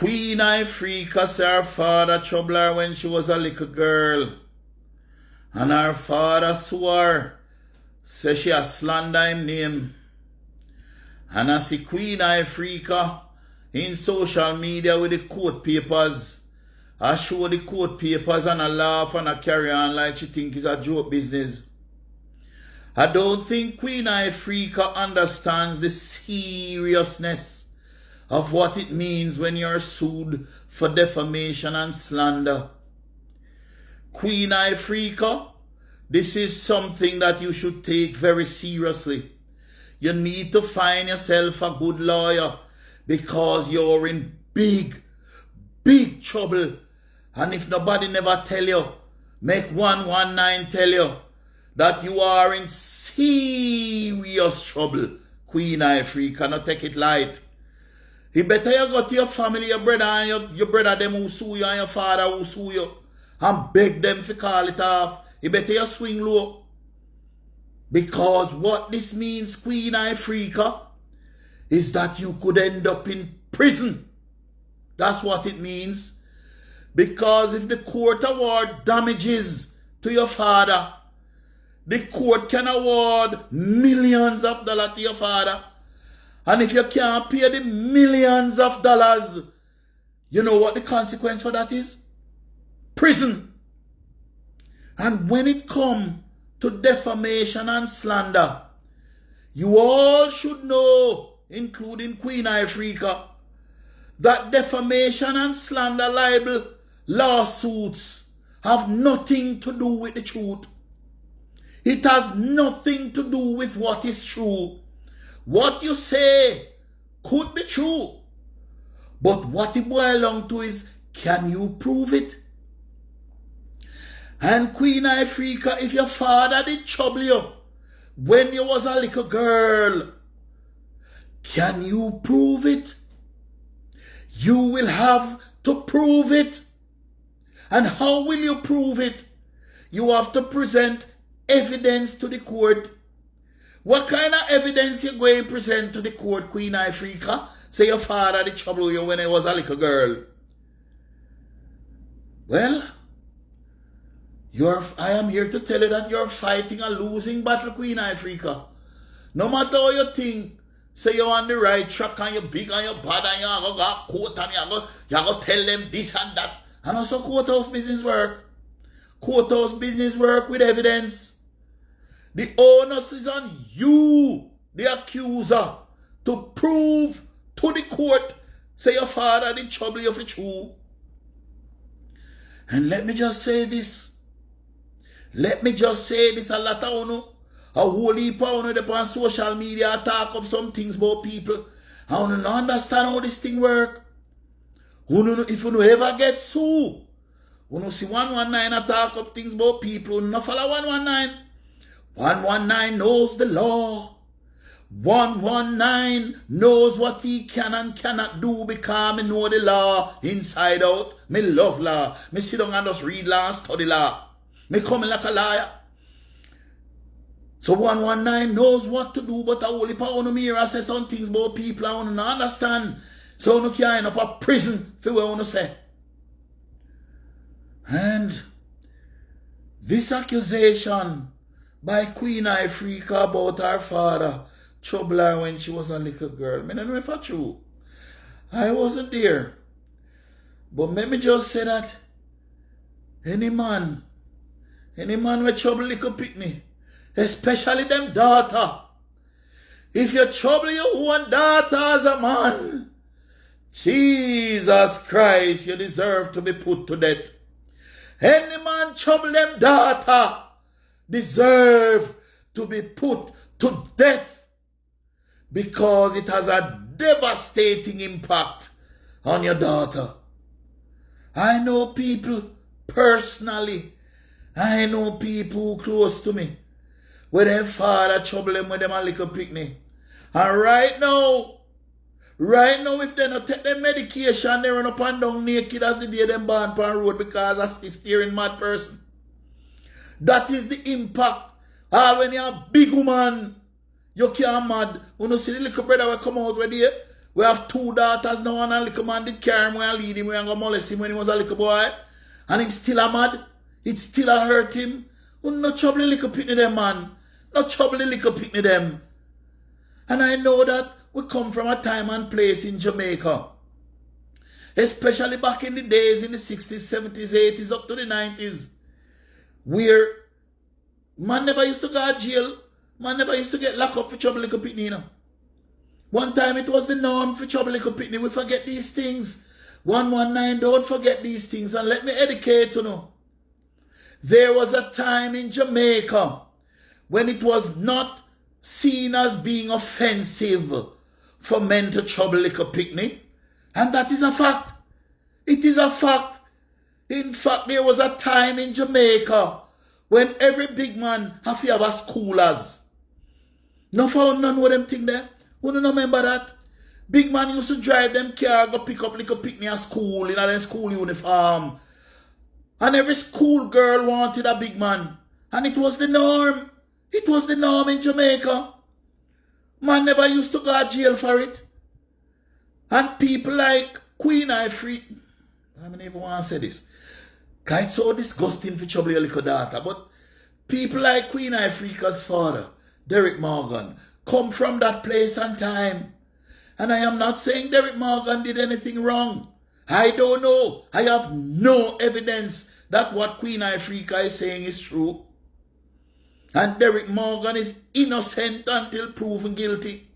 Queen Ifriica said her father troubled her when she was a little girl. And her father swore, say she a slander him name. And I see Queen Ifriica in social media with the court papers. I show the court papers and I laugh and I carry on like she think it's a joke business. I don't think Queen Ifriica understands the seriousness of what it means when you're sued for defamation and slander. Queen Ifriica, this is something that you should take very seriously. You need to find yourself a good lawyer because you're in big trouble. And if nobody never tell you, make 119 tell you that you are in serious trouble. Queen Ifriica, not take it light. You better you go to your family, your brother and your brother them who sue you and your father who sue you and beg them to call it off. You better you swing low. Because what this means, Queen Ifriica, is that you could end up in prison. That's what it means. Because if the court award damages to your father, the court can award millions of dollars to your father. And if you can't pay the millions of dollars, you know what the consequence for that is? Prison. And when it comes to defamation and slander, you all should know, including Queen Ifriica, that defamation and slander libel lawsuits have nothing to do with the truth. It has nothing to do with what is true. What you say could be true, but what it boils down to is, can you prove it? And Queen Ifriica, if your father did trouble you when you was a little girl, can you prove it? You will have to prove it. And how will you prove it? You have to present evidence to the court. What kind of evidence you going to present to the court, Queen Ifriica? Say your father did trouble you when I was a little girl. Well, I am here to tell you that you're fighting a losing battle, Queen Ifriica. No matter how you think, say you're on the right track and you're big and you're bad and you're going to court and you're going to tell them this and that. And also courthouse business work. Courthouse business work with evidence. The onus is on you, the accuser, to prove to the court, say your father did trouble you for true. And let me just say this. A lot of you, a whole heap of you on social media talk up some things about people. And you don't understand how this thing work. If you ever get sued, you see 119 talk up things about people, you don't follow 119. 119 knows the law. 119 knows what he can and cannot do because me know the law inside out. Me love law. Me sit down and just read law and study law. Me come like a liar. So 119 knows what to do, but I only want to mirror say some things about people I want to understand. So you can't end up a prison for what I want to say. And this accusation by Queen Ifriica about her father troubled her when she was a little girl. I don't know if it's true. I wasn't there. But let me just say that any man with trouble little pitney, especially them daughter, if you trouble your own daughter as a man, Jesus Christ, you deserve to be put to death. Any man trouble them daughter deserve to be put to death because it has a devastating impact on your daughter. I know people personally. I know people close to me where their father trouble them with them a little picnic. And right now, if they don't take their medication, they run up and down naked as the day them born on road because of stiff steering mad person. That is the impact. When you're a big woman, you can't mad. When you see the little brother will come out with you, We have 2 daughters now, and a little man did carry him and lead him and go molest him when he was a little boy. And him still a mad. It still a hurt him. No trouble the little pitney them, man. No trouble the little pitney them. And I know that we come from a time and place in Jamaica. Especially back in the days in the 60s, 70s, 80s, up to the 90s. Where man never used to go to jail. Man never used to get locked up for trouble little pitney, you know. One time it was the norm for trouble little pitney. We forget these things. 119, don't forget these things. And let me educate you know. There was a time in Jamaica when it was not seen as being offensive for men to trouble little pitney. And that is a fact. It is a fact. In fact, there was a time in Jamaica when every big man have to have a schoolers. No found none of them thing there. Who don't remember that? Big man used to drive them car, go pick up little pitney at school in a school uniform. And every school girl wanted a big man. And it was the norm. It was the norm in Jamaica. Man never used to go to jail for it. And people like Queen Ifriica, I don't even want to say this, because it's so disgusting for trouble your little daughter, but people like Queen Ifriica's father, Derek Morgan, come from that place and time. And I am not saying Derek Morgan did anything wrong. I don't know. I have no evidence that what Queen Ifriica is saying is true. And Derek Morgan is innocent until proven guilty.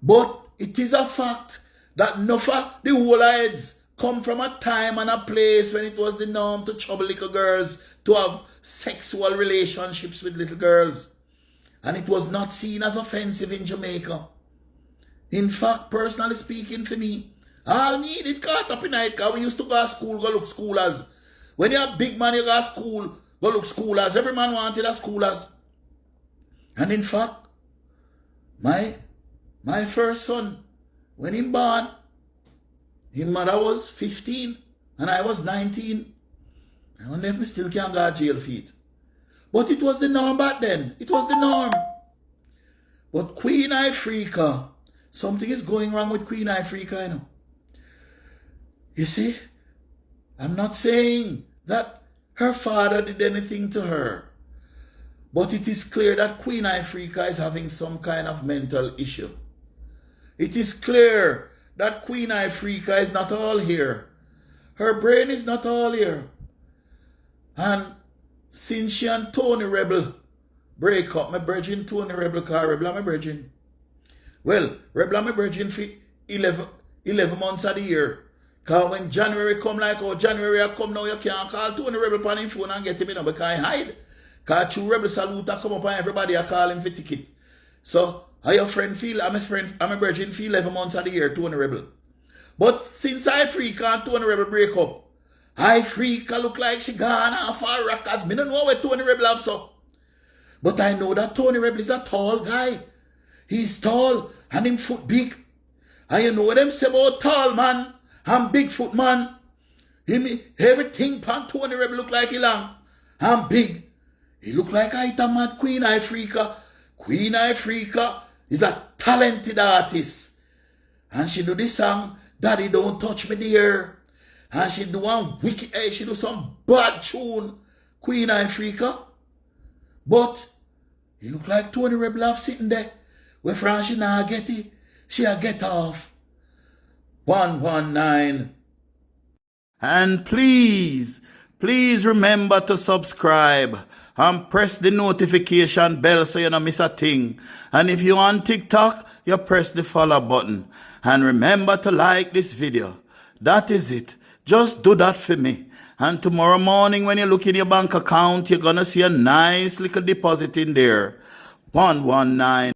But it is a fact that enough of the whole heads come from a time and a place when it was the norm to trouble little girls, to have sexual relationships with little girls. And it was not seen as offensive in Jamaica. In fact, personally speaking for me, all me did caught up in night because we used to go to school, go look schoolers. When you're a big man, you go to school, go look schoolers. Every man wanted a schoolers. And in fact, my first son, when he born, his mother was 15 and I was 19. I wonder if me still can't go to jail for it. But it was the norm back then. It was the norm. But Queen Ifriica, something is going wrong with Queen Ifriica, you know. You see, I'm not saying that her father did anything to her. But it is clear that Queen Ifriica is having some kind of mental issue. It is clear that Queen Ifriica is not all here. Her brain is not all here. And since she and Tony Rebel break up, my brethren Tony Rebel, because Rebel my brethren. Well, Rebel my brethren for 11 months of the year. Because when January come like, oh, January come now, you can't call Tony Rebel on his phone and get him in, because he hide. Because two Rebel salute come up and everybody I call him for ticket. So, how your friend feel, I'm a brethren feel 11 months of the year, Tony Rebel. But since Ifriica and Tony Rebel break up, Ifriica look like she gone off her rockers. Me don't know where Tony Rebel have so. But I know that Tony Rebel is a tall guy. He's tall and him foot big. And you know what them say about tall man and big foot man. Everything pan Tony Rebel look like he long and big. He look like I mad Queen Ifriica. Queen Ifriica is a talented artist. And she do this song, Daddy Don't Touch Me Dear. And she do one wicked, she do some bad tune, Queen Ifriica. But he look like Tony Rebel sitting there. Where France she not get it, she'll get off. 119. And please remember to subscribe and press the notification bell so you don't miss a thing. And if you're on TikTok, you press the follow button. And remember to like this video. That is it. Just do that for me. And tomorrow morning when you look in your bank account, you're going to see a nice little deposit in there. 119.